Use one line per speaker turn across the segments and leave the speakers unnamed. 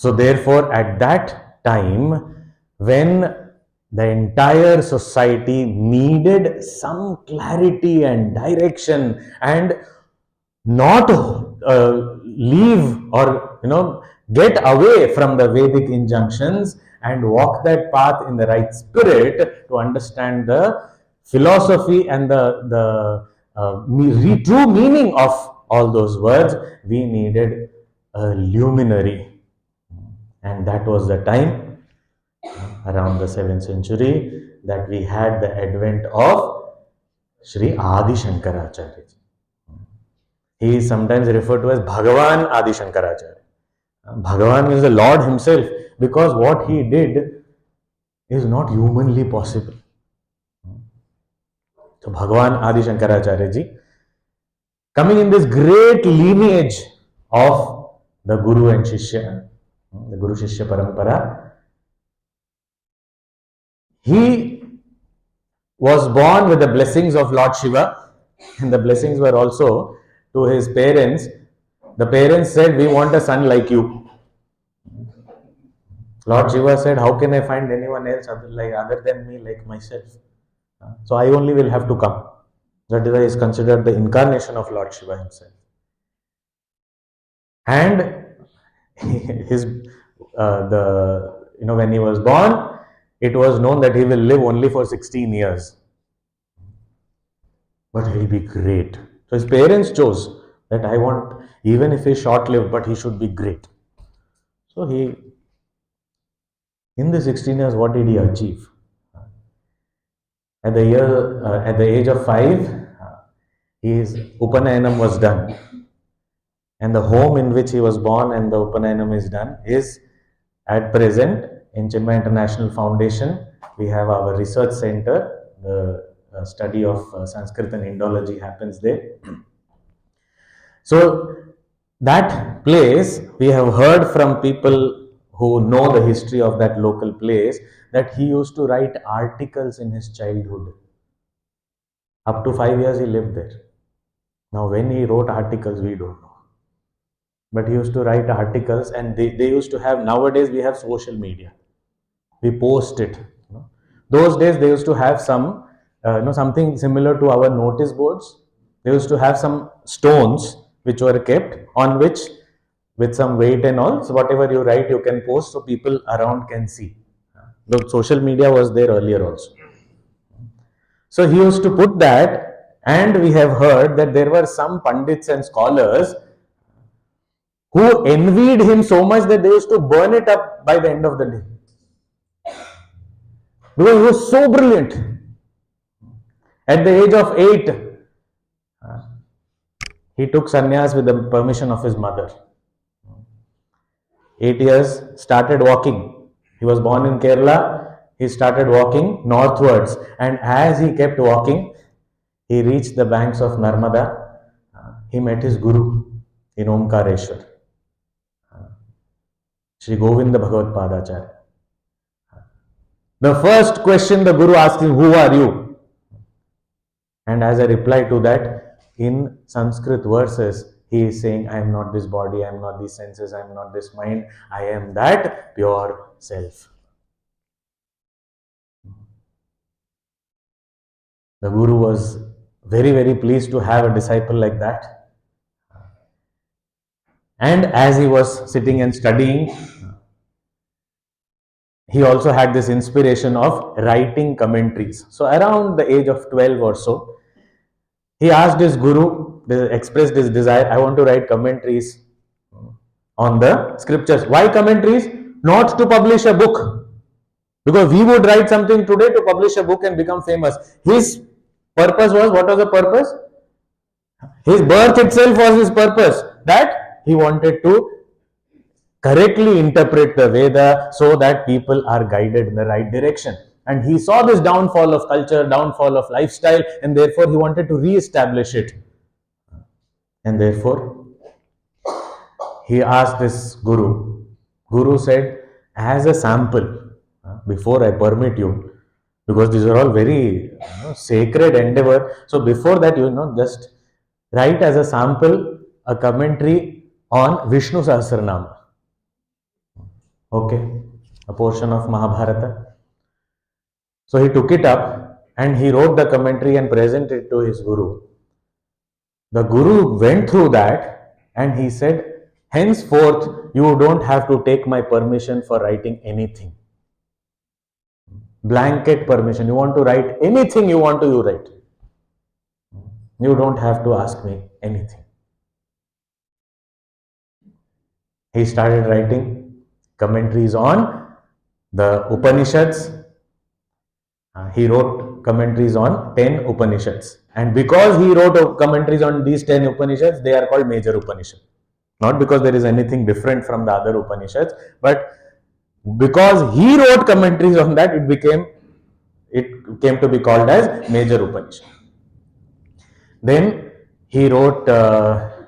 So therefore, at that time, when the entire society needed some clarity and direction, and not leave or get away from the Vedic injunctions and walk that path in the right spirit to understand the philosophy and the true meaning of all those words, we needed a luminary. And that was the time, around the 7th century, that we had the advent of Shri Adi Shankaracharya. He is sometimes referred to as Bhagavan Adi Shankaracharya. Bhagavan is the Lord himself, because what he did is not humanly possible. So Bhagavan Adi Shankaracharya ji, coming in this great lineage of the Guru and Shishya, the Guru Shishya Parampara, he was born with the blessings of Lord Shiva, and the blessings were also to his parents. The parents said, we want a son like you. Lord Shiva said, how can I find anyone else other than me, like myself? So I only will have to come. That is why he is considered the incarnation of Lord Shiva himself. And his when he was born, it was known that he will live only for 16 years. But he will be great. So his parents chose that I want, even if he is short-lived, but he should be great. So he, in the 16 years, what did he achieve? At the age of 5, his Upanayanam was done. And the home in which he was born and the Upanayanam is done is at present in Chinmaya International Foundation. We have our research center. The study of Sanskrit and Indology happens there. So that place, we have heard from people who know the history of that local place, that he used to write articles in his childhood. Up to 5 years he lived there. Now when he wrote articles, we don't know. But he used to write articles, and they used to have, nowadays we have social media. We post it. Those days they used to have some, something similar to our notice boards. They used to have some stones which were kept, on which with some weight and all, so whatever you write you can post so people around can see. The social media was there earlier also. So he used to put that, and we have heard that there were some pundits and scholars who envied him so much that they used to burn it up by the end of the day. Because he was so brilliant. At the age of 8, he took sannyas with the permission of his mother. 8 years, started walking. He was born in Kerala. He started walking northwards, and as he kept walking, he reached the banks of Narmada. He met his Guru in Omkareshwar, Shri Govinda Bhagavad Padacharya. The first question the Guru asked him, who are you? And as a reply to that, in Sanskrit verses, he is saying, I am not this body, I am not these senses, I am not this mind, I am that pure self. The Guru was very, very pleased to have a disciple like that. And as he was sitting and studying, he also had this inspiration of writing commentaries. So around the age of 12 or so, he asked his Guru, expressed his desire, I want to write commentaries on the scriptures. Why commentaries? Not to publish a book. Because we would write something today to publish a book and become famous. His purpose was, what was the purpose? His birth itself was his purpose. That he wanted to correctly interpret the Veda so that people are guided in the right direction. And he saw this downfall of culture, downfall of lifestyle, and therefore he wanted to re-establish it. And therefore, he asked this Guru. Guru said, as a sample, before I permit you, because these are all very sacred endeavor. So before that, just write as a sample a commentary on Vishnu Sahasranama. Okay, a portion of Mahabharata. So he took it up and he wrote the commentary and presented it to his guru. The guru went through that and he said, henceforth, you don't have to take my permission for writing anything. Blanket permission. You want to write anything you want to, you write. You don't have to ask me anything. He started writing commentaries on the Upanishads. He wrote commentaries on 10 Upanishads. And because he wrote commentaries on these 10 Upanishads, they are called major Upanishads. Not because there is anything different from the other Upanishads, but because he wrote commentaries on that, it came to be called as major Upanishad. Then he wrote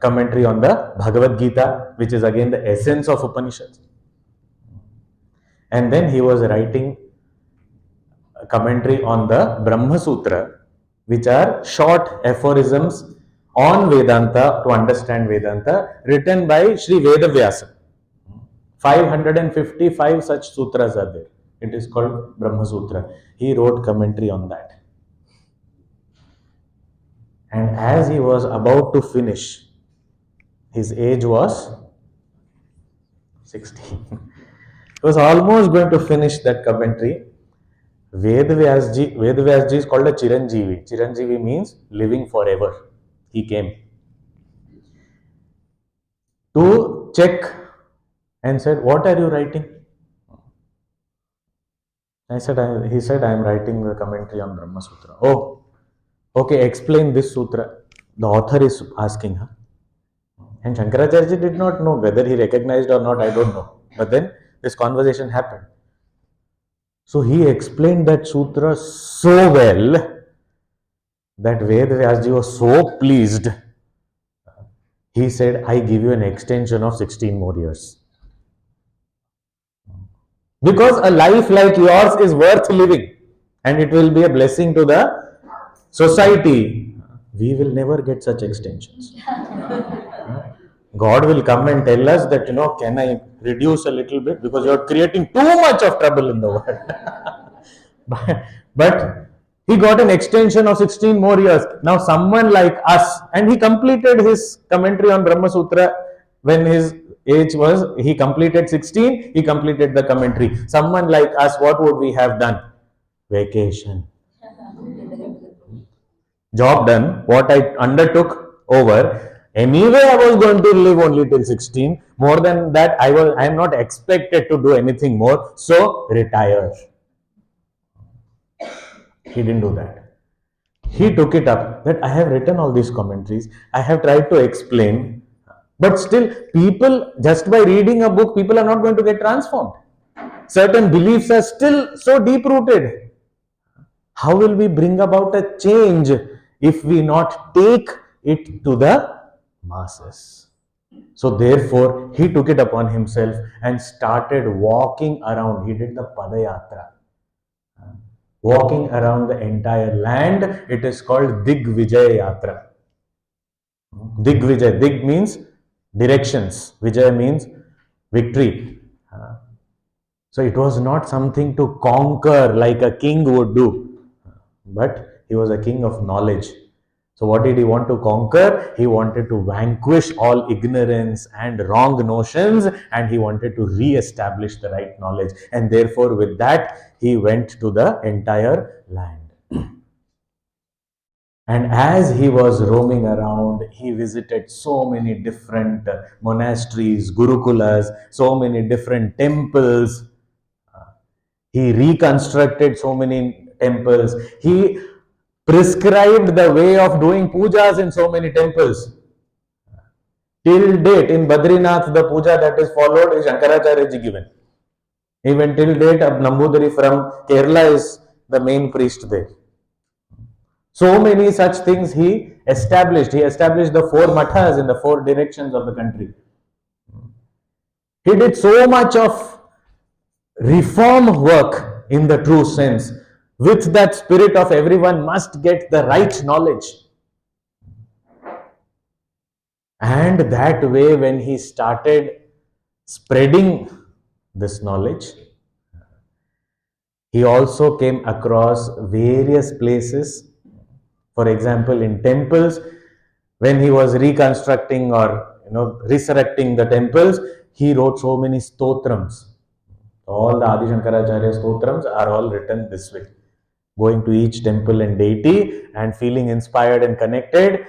commentary on the Bhagavad Gita, which is again the essence of Upanishads. And then he was writing a commentary on the Brahma Sutra, which are short aphorisms on Vedanta to understand Vedanta, written by Shri Vedavyasa. 555 such sutras are there. It is called Brahma Sutra. He wrote commentary on that. And as he was about to finish, his age was 16. He was almost going to finish that commentary. Vedavyasji is called a Chiranjeevi. Chiranjeevi means living forever. He came to check and said, what are you writing? He said, I am writing the commentary on Brahma Sutra. Oh, okay, explain this sutra. The author is asking her. And Shankaracharya did not know whether he recognized or not, I don't know. But then this conversation happened. So he explained that sutra so well that Vedavyasji was so pleased. He said, I give you an extension of 16 more years. Because a life like yours is worth living and it will be a blessing to the society. We will never get such extensions. God will come and tell us that, can I reduce a little bit because you are creating too much of trouble in the world. But he got an extension of 16 more years. Now someone like us, and he completed his commentary on Brahma Sutra when his age was, he completed 16, he completed the commentary. Someone like us, what would we have done? Vacation. Job done, what I undertook over. Anyway, I was going to live only till 16. More than that, I am not expected to do anything more. So, retire. He didn't do that. He took it up that I have written all these commentaries. I have tried to explain. But still, people, just by reading a book, people are not going to get transformed. Certain beliefs are still so deep-rooted. How will we bring about a change if we not take it to the masses? So therefore, he took it upon himself and started walking around. He did the Padayatra. Walking around the entire land. It is called Digvijay Yatra. Digvijay. Dig means directions. Vijay means victory. So it was not something to conquer like a king would do. But he was a king of knowledge. So what did he want to conquer? He wanted to vanquish all ignorance and wrong notions, and he wanted to re-establish the right knowledge. And therefore with that, he went to the entire land. And as he was roaming around, he visited so many different monasteries, gurukulas, so many different temples. He reconstructed so many temples. He prescribed the way of doing pujas in so many temples. Till date, in Badrinath, the puja that is followed is Shankaracharya ji given. Even till date, Nambudiri from Kerala is the main priest there. So many such things he established. He established the 4 mathas in the 4 directions of the country. He did so much of reform work in the true sense, with that spirit of everyone must get the right knowledge. And that way, when he started spreading this knowledge. He also came across various places. For example, in temples, when he was reconstructing or resurrecting the temples, he wrote so many stotrams. All the Adi Shankaracharya stotrams are all written this way. Going to each temple and deity and feeling inspired and connected,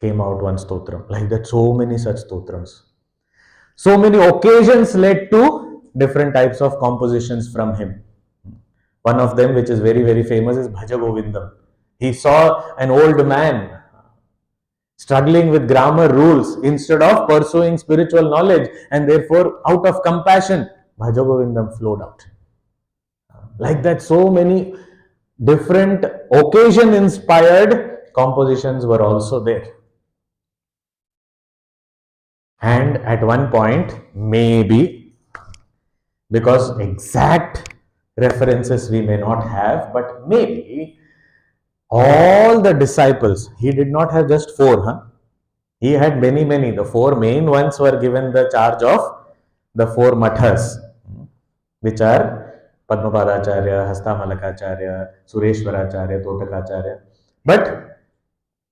came out one stotram. Like that, so many such stotrams. So many occasions led to different types of compositions from him. One of them, which is very, very famous, is Bhaja Govindam. He saw an old man struggling with grammar rules instead of pursuing spiritual knowledge, and therefore, out of compassion, Bhaja Govindam flowed out. Like that, so many different occasion inspired compositions were also there. And at one point, maybe, because exact references we may not have, but maybe all the disciples, he did not have just four, he had many, many. The four main ones were given the charge of the four mathas, which are Padmapadacharya, Hastamalakacharya, Sureshwaracharya, Totakacharya. But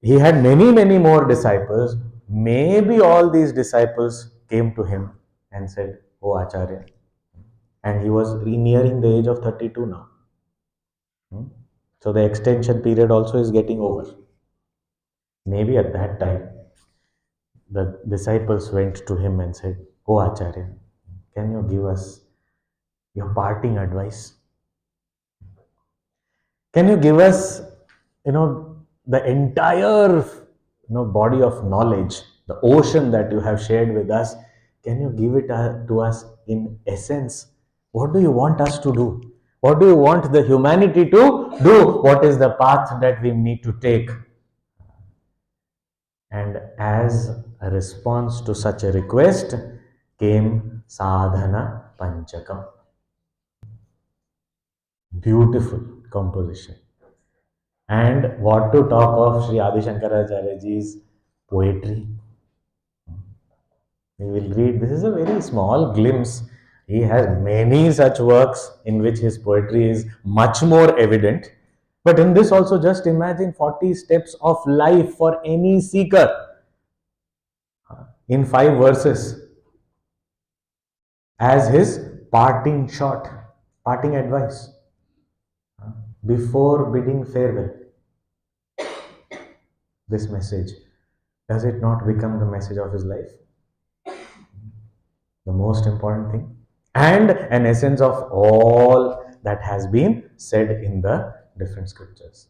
he had many, many more disciples. Maybe all these disciples came to him and said, "Oh Acharya." And he was nearing the age of 32 now. So the extension period also is getting over. Maybe at that time, the disciples went to him and said, "Oh Acharya, can you give us your parting advice? Can you give us, the entire, body of knowledge, the ocean that you have shared with us? Can you give it to us in essence? What do you want us to do? What do you want the humanity to do? What is the path that we need to take?" And as a response to such a request came Sadhana Panchakam. Beautiful composition. And what to talk of Shri Adi Shankaracharyaji's poetry? We will read. This is a very small glimpse. He has many such works in which his poetry is much more evident. But in this also, just imagine 40 steps of life for any seeker in 5 verses as his parting shot, parting advice before bidding farewell. This message, does it not become the message of his life? The most important thing, and an essence of all that has been said in the different scriptures.